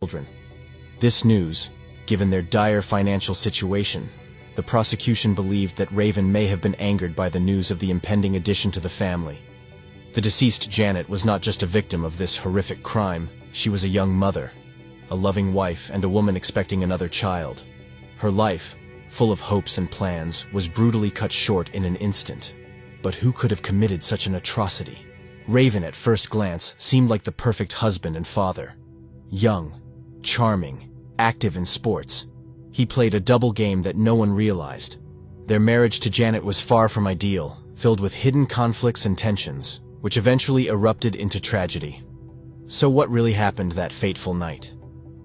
children. This news, given their dire financial situation, the prosecution believed that Raven may have been angered by the news of the impending addition to the family. The deceased Janet was not just a victim of this horrific crime, she was a young mother, a loving wife, and a woman expecting another child. Her life, full of hopes and plans, was brutally cut short in an instant. But who could have committed such an atrocity? Raven, at first glance, seemed like the perfect husband and father. Young, charming, active in sports, he played a double game that no one realized. Their marriage to Janet was far from ideal, filled with hidden conflicts and tensions, which eventually erupted into tragedy. So what really happened that fateful night?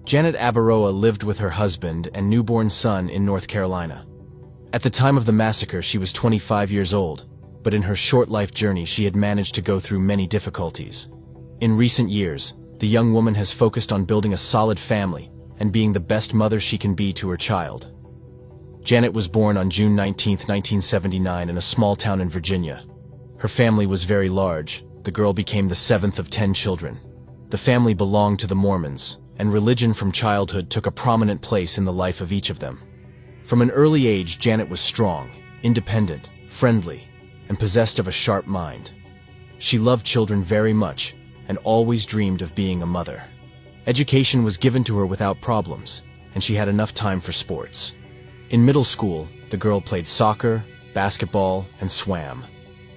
Janet Abaroa lived with her husband and newborn son in North Carolina. At the time of the massacre, she was 25 years old, but in her short life journey she had managed to go through many difficulties. In recent years, the young woman has focused on building a solid family and being the best mother she can be to her child. Janet was born on June 19, 1979 in a small town in Virginia. Her family was very large. The girl became the 7th of 10 children. The family belonged to the Mormons, and religion from childhood took a prominent place in the life of each of them. From an early age, Janet was strong, independent, friendly, and possessed of a sharp mind. She loved children very much and always dreamed of being a mother. Education was given to her without problems, and she had enough time for sports. In middle school, the girl played soccer, basketball, and swam.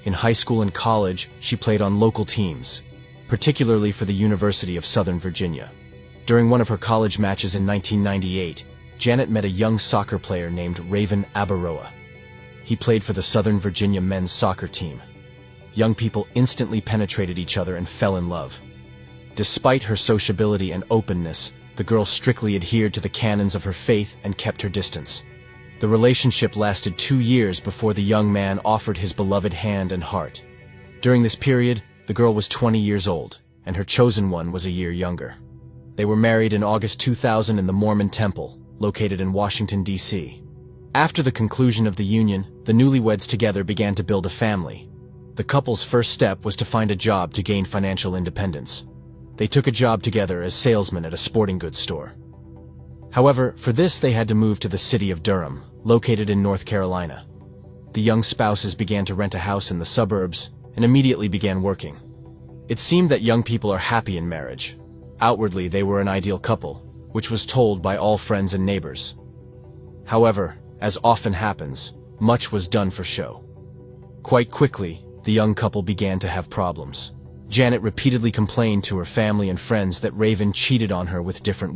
In high school and college, she played on local teams, particularly for the University of Southern Virginia. During one of her college matches in 1998, Janet met a young soccer player named Raven Abaroa. He played for the Southern Virginia men's soccer team. Young people instantly penetrated each other and fell in love. Despite her sociability and openness, the girl strictly adhered to the canons of her faith and kept her distance. The relationship lasted 2 years before the young man offered his beloved hand and heart. During this period, the girl was 20 years old, and her chosen one was a year younger. They were married in August 2000 in the Mormon Temple, located in Washington, D.C. After the conclusion of the union, the newlyweds together began to build a family. The couple's first step was to find a job to gain financial independence. They took a job together as salesmen at a sporting goods store. However, for this they had to move to the city of Durham, located in North Carolina. The young spouses began to rent a house in the suburbs and immediately began working. It seemed that young people are happy in marriage. Outwardly, they were an ideal couple, which was told by all friends and neighbors. However, as often happens, much was done for show. Quite quickly, the young couple began to have problems. Janet repeatedly complained to her family and friends that Raven cheated on her with different